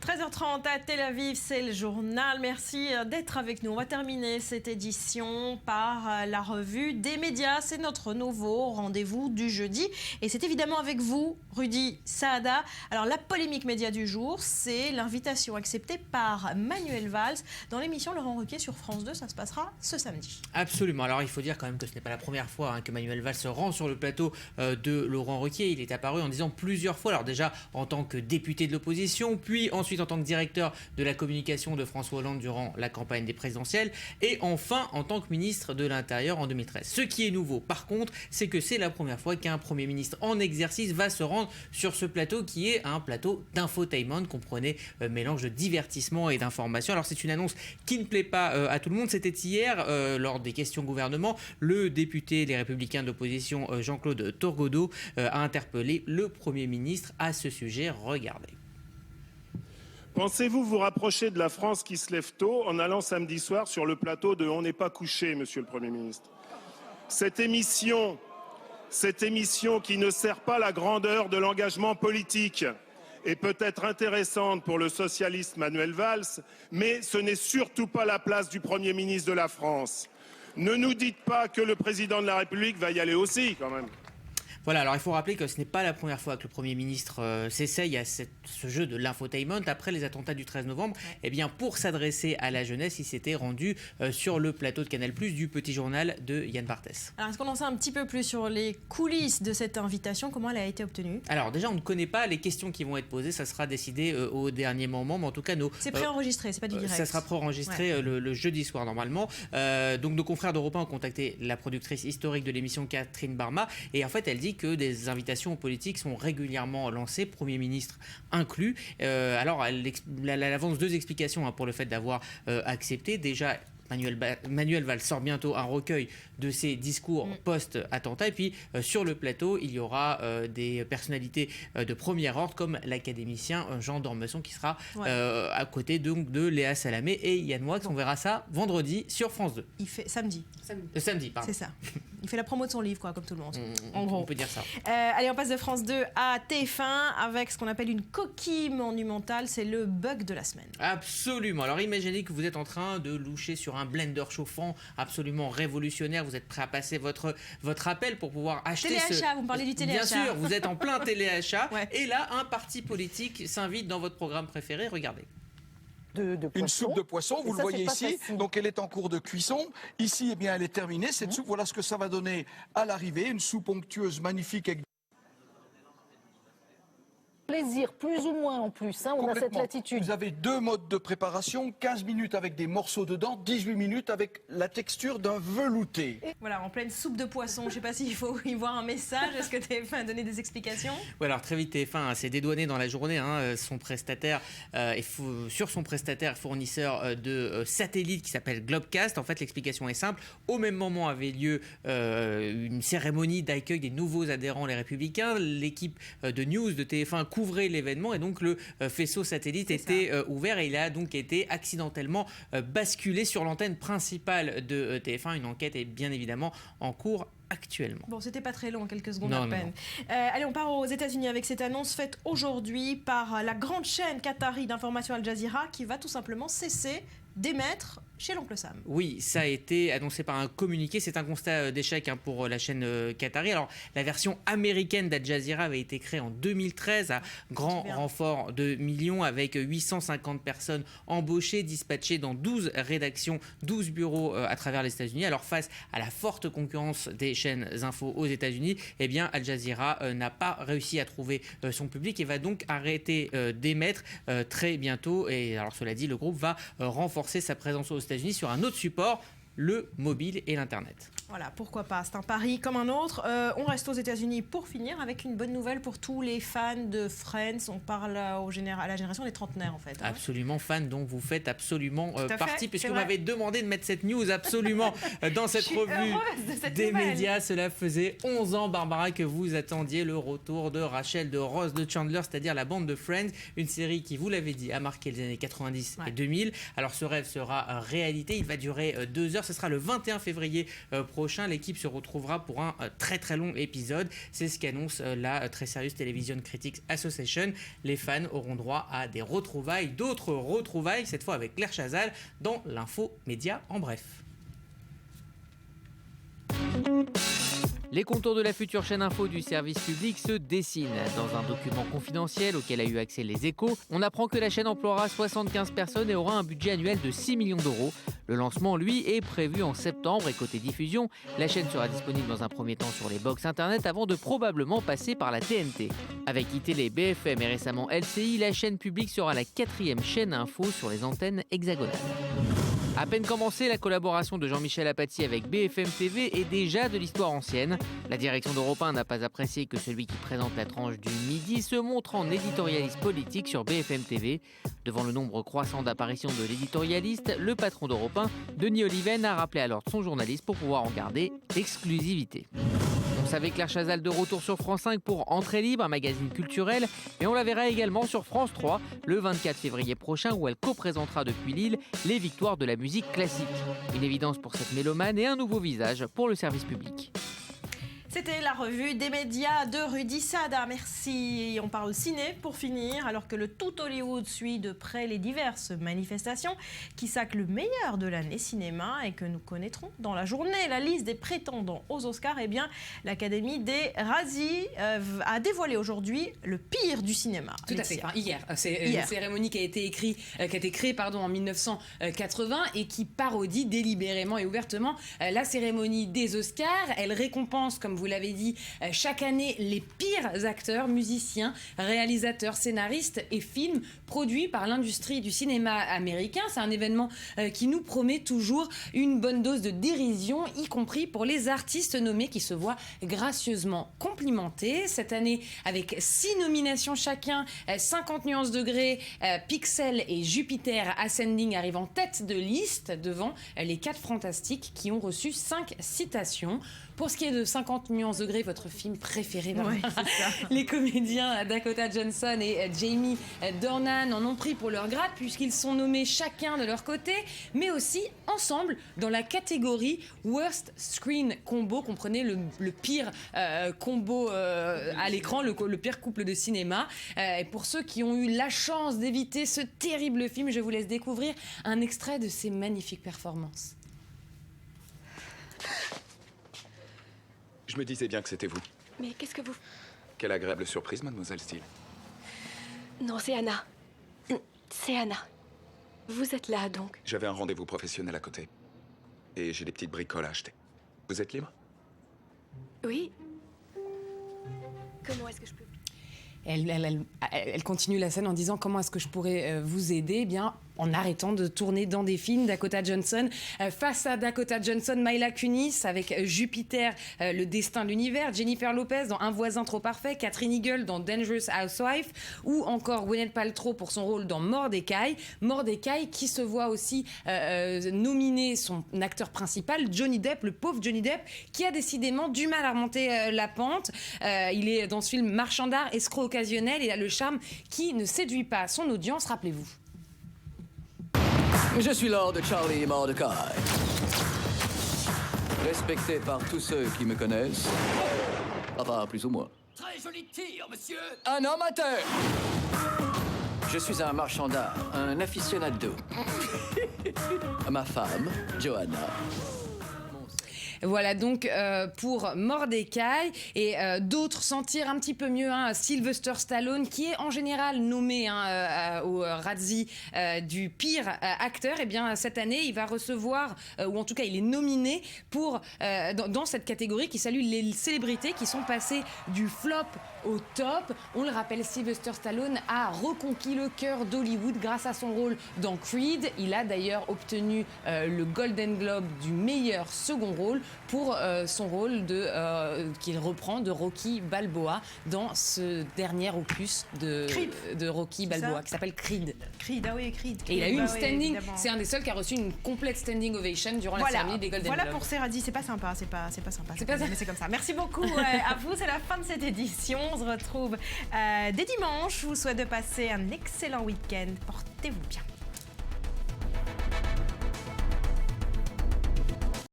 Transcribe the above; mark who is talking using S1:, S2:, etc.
S1: 13h30 à Tel Aviv, c'est le journal. Merci d'être avec nous. On va terminer cette édition par la revue des médias. C'est notre nouveau rendez-vous du jeudi. Et c'est évidemment avec vous, Rudy Saada. Alors, la polémique média du jour, c'est l'invitation acceptée par Manuel Valls dans l'émission Laurent Ruquier sur France 2. Ça se passera ce samedi.
S2: Absolument. Alors, il faut dire quand même que ce n'est pas la première fois que Manuel Valls se rend sur le plateau de Laurent Ruquier. Il est apparu en disant plusieurs fois, alors déjà en tant que député de l'opposition, puis ensuite en tant que directeur de la communication de François Hollande durant la campagne des présidentielles, et enfin en tant que ministre de l'Intérieur en 2013. Ce qui est nouveau, par contre, c'est que c'est la première fois qu'un Premier ministre en exercice va se rendre sur ce plateau qui est un plateau d'infotainment, comprenez mélange de divertissement et d'information. Alors c'est une annonce qui ne plaît pas à tout le monde. C'était hier, lors des questions gouvernement, le député Les Républicains de l'opposition Jean-Claude Torgodeau a interpellé le Premier ministre à ce sujet. Regardez.
S3: Pensez-vous vous rapprocher de la France qui se lève tôt en allant samedi soir sur le plateau de On n'est pas couché, monsieur le Premier ministre? Cette émission qui ne sert pas la grandeur de l'engagement politique est peut-être intéressante pour le socialiste Manuel Valls, mais ce n'est surtout pas la place du Premier ministre de la France. Ne nous dites pas que le président de la République va y aller aussi, quand même.
S2: Voilà, alors il faut rappeler que ce n'est pas la première fois que le Premier ministre s'essaye à ce jeu de l'infotainment. Après les attentats du 13 novembre, eh bien, pour s'adresser à la jeunesse, il s'était rendu sur le plateau de Canal+, du Petit Journal de Yann Barthès.
S1: Alors, est-ce qu'on en sait un petit peu plus sur les coulisses de cette invitation? Comment elle a été obtenue?
S2: Alors déjà, on ne connaît pas les questions qui vont être posées. Ça sera décidé au dernier moment, mais en tout cas,
S1: c'est préenregistré, c'est pas du direct.
S2: Ça sera préenregistré le jeudi soir, normalement. Donc nos confrères d'Europe 1 ont contacté la productrice historique de l'émission, Catherine Barma, et en fait, elle dit que des invitations aux politiques sont régulièrement lancées, Premier ministre inclus. Alors, elle avance deux explications pour le fait d'avoir accepté. Déjà, Manuel Valls sort bientôt un recueil de ses discours post-attentat. Et puis, sur le plateau, il y aura des personnalités de premier ordre, comme l'académicien Jean d'Ormesson, qui sera à côté donc, de Léa Salamé et Yann Moix. On verra ça vendredi sur France 2.
S1: Il fait samedi.
S2: Samedi, pardon.
S1: C'est ça. Il fait la promo de son livre, quoi, comme tout le monde. En gros.
S2: On peut dire ça.
S1: Allez, on passe de France 2 à TF1 avec ce qu'on appelle une coquille monumentale. C'est le bug de la semaine.
S2: Absolument. Alors, imaginez que vous êtes en train de loucher sur un blender chauffant absolument révolutionnaire. Vous êtes prêt à passer votre appel pour pouvoir acheter
S1: téléachat, vous me parlez du téléachat.
S2: Bien sûr, vous êtes en plein téléachat. Et là, un parti politique s'invite dans votre programme préféré. Regardez.
S4: Une soupe de poisson, vous le voyez ici, donc elle est en cours de cuisson. Ici, eh bien, elle est terminée, cette soupe. Voilà ce que ça va donner à l'arrivée, une soupe onctueuse, magnifique. Avec
S5: plaisir, plus ou moins en plus, on a cette latitude.
S4: Vous avez deux modes de préparation, 15 minutes avec des morceaux dedans, 18 minutes avec la texture d'un velouté.
S1: Voilà, en pleine soupe de poisson, je ne sais pas s'il faut y voir un message, est-ce que TF1 a donné des explications?
S2: Oui, alors très vite TF1 s'est dédouané dans la journée, son prestataire, sur son prestataire fournisseur de satellites qui s'appelle Globecast. En fait, l'explication est simple, au même moment avait lieu une cérémonie d'accueil des nouveaux adhérents Les Républicains. L'équipe de news de TF1 couvrait l'événement et donc le faisceau satellite était ouvert et il a donc été accidentellement basculé sur l'antenne principale de TF1. Une enquête est bien évidemment en cours actuellement.
S1: Bon, c'était pas très long, quelques secondes à peine. Allez, on part aux États-Unis avec cette annonce faite aujourd'hui par la grande chaîne qatari d'information Al Jazeera qui va tout simplement cesser d'émettre chez l'oncle Sam.
S2: Oui, ça a été annoncé par un communiqué. C'est un constat d'échec pour la chaîne qatari. Alors, la version américaine d'Al Jazeera avait été créée en 2013 à grand renfort de millions avec 850 personnes embauchées, dispatchées dans 12 rédactions, 12 bureaux à travers les États-Unis. Alors, face à la forte concurrence des chaînes info aux États-Unis, eh bien, Al Jazeera n'a pas réussi à trouver son public et va donc arrêter d'émettre très bientôt. Et alors, cela dit, le groupe va renforcer sa présence aux États-Unis sur un autre support, le mobile et l'Internet.
S1: Voilà, pourquoi pas, c'est un pari comme un autre. On reste aux États-Unis pour finir avec une bonne nouvelle pour tous les fans de Friends. On parle à la génération des trentenaires en fait.
S2: Absolument, fans dont vous faites absolument partie, puisque vous m'avez demandé de mettre cette news absolument dans cette revue des médias. Cela faisait 11 ans, Barbara, que vous attendiez le retour de Rachel, de Ross, de Chandler, c'est-à-dire la bande de Friends, une série qui, vous l'avez dit, a marqué les années 90 et 2000. Alors ce rêve sera réalité, il va durer 2 heures, ce sera le 21 février prochain. prochain, l'équipe se retrouvera pour un très très long épisode. C'est ce qu'annonce la très sérieuse Television Critics Association. Les fans auront droit à des retrouvailles, d'autres retrouvailles, cette fois avec Claire Chazal dans l'info média en bref. Les contours de la future chaîne info du service public se dessinent. Dans un document confidentiel auquel a eu accès Les Échos, on apprend que la chaîne emploiera 75 personnes et aura un budget annuel de 6 millions d'euros. Le lancement, lui, est prévu en septembre et côté diffusion, la chaîne sera disponible dans un premier temps sur les box internet avant de probablement passer par la TNT. Avec iTélé, BFM et récemment LCI, la chaîne publique sera la 4e chaîne info sur les antennes hexagonales. À peine commencée, la collaboration de Jean-Michel Apathy avec BFM TV est déjà de l'histoire ancienne. La direction d'Europe 1 n'a pas apprécié que celui qui présente la tranche du midi se montre en éditorialiste politique sur BFM TV. Devant le nombre croissant d'apparitions de l'éditorialiste, le patron d'Europe 1, Denis Oliven, a rappelé à l'ordre son journaliste pour pouvoir en garder l'exclusivité. On savait Claire Chazal de retour sur France 5 pour Entrée libre, un magazine culturel, mais on la verra également sur France 3 le 24 février prochain où elle co-présentera depuis Lille les victoires de la musique classique. Une évidence pour cette mélomane et un nouveau visage pour le service public.
S1: C'était la revue des médias de Rudy Sada. Merci. On parle ciné pour finir, alors que le tout Hollywood suit de près les diverses manifestations qui sacrent le meilleur de l'année cinéma et que nous connaîtrons dans la journée. La liste des prétendants aux Oscars, eh bien, l'Académie des Razzies a dévoilé aujourd'hui le pire du cinéma.
S6: Tout à fait. Enfin, hier. C'est une cérémonie qui a été créée en 1980 et qui parodie délibérément et ouvertement la cérémonie des Oscars. Elle récompense, comme vous l'avez dit, chaque année les pires acteurs, musiciens, réalisateurs, scénaristes et films produits par l'industrie du cinéma américain. C'est un événement qui nous promet toujours une bonne dose de dérision, y compris pour les artistes nommés qui se voient gracieusement complimentés. Cette année, avec 6 nominations chacun, 50 nuances degrés, Pixel et Jupiter Ascending arrivent en tête de liste devant les 4 fantastiques qui ont reçu 5 citations. Pour ce qui est de 50 nuances degrés, votre film préféré, les comédiens Dakota Johnson et Jamie Dornan en ont pris pour leur grade puisqu'ils sont nommés chacun de leur côté, mais aussi ensemble dans la catégorie Worst Screen Combo. Comprenez le pire combo à l'écran, le pire couple de cinéma. Et pour ceux qui ont eu la chance d'éviter ce terrible film, je vous laisse découvrir un extrait de ces magnifiques performances.
S7: Je me disais bien que c'était vous.
S8: Mais qu'est-ce que vous...
S7: Quelle agréable surprise, mademoiselle Steele.
S8: Non, c'est Anna. C'est Anna. Vous êtes là, donc.
S7: J'avais un rendez-vous professionnel à côté. Et j'ai des petites bricoles à acheter. Vous êtes libre?
S8: Oui. Comment est-ce que je peux...
S6: Elle continue la scène en disant comment est-ce que je pourrais vous aider? Eh bien, en arrêtant de tourner dans des films. Dakota Johnson, face à Dakota Johnson, Mila Kunis avec Jupiter, le destin de l'univers, Jennifer Lopez dans Un voisin trop parfait, Catherine Hegel dans Dangerous Housewife, ou encore Gwyneth Paltrow pour son rôle dans Mordecai. Mordecai qui se voit aussi nominer son acteur principal, Johnny Depp, le pauvre Johnny Depp, qui a décidément du mal à remonter la pente. Il est dans ce film marchand d'art, escroc occasionnel, et a le charme qui ne séduit pas son audience, rappelez-vous.
S9: Je suis Lord Charlie Mordecai. Respecté par tous ceux qui me connaissent. Enfin, plus ou moins.
S10: Très joli tir, monsieur.
S9: Un amateur. Je suis un marchand d'art, un aficionado. Ma femme, Johanna.
S6: Voilà donc pour Mordecai, et d'autres s'en tirent un petit peu mieux. Sylvester Stallone, qui est en général nommé au Razzie du pire acteur, et bien cette année il va recevoir, ou en tout cas il est nominé pour dans cette catégorie qui salue les célébrités qui sont passées du flop au top. On le rappelle, Sylvester Stallone a reconquis le cœur d'Hollywood grâce à son rôle dans Creed. Il a d'ailleurs obtenu le Golden Globe du meilleur second rôle pour son rôle qu'il reprend de Rocky Balboa dans ce dernier opus de Rocky Balboa qui s'appelle Creed.
S1: Creed.
S6: Et il a eu une standing, c'est un des seuls qui a reçu une complète standing ovation durant la cérémonie des Golden Globes.
S1: Voilà pour ces Razzies, c'est pas sympa, c'est pas sympa. Mais c'est comme ça. Merci beaucoup à vous, c'est la fin de cette édition. On se retrouve dès dimanche. Je vous souhaite de passer un excellent week-end. Portez-vous bien.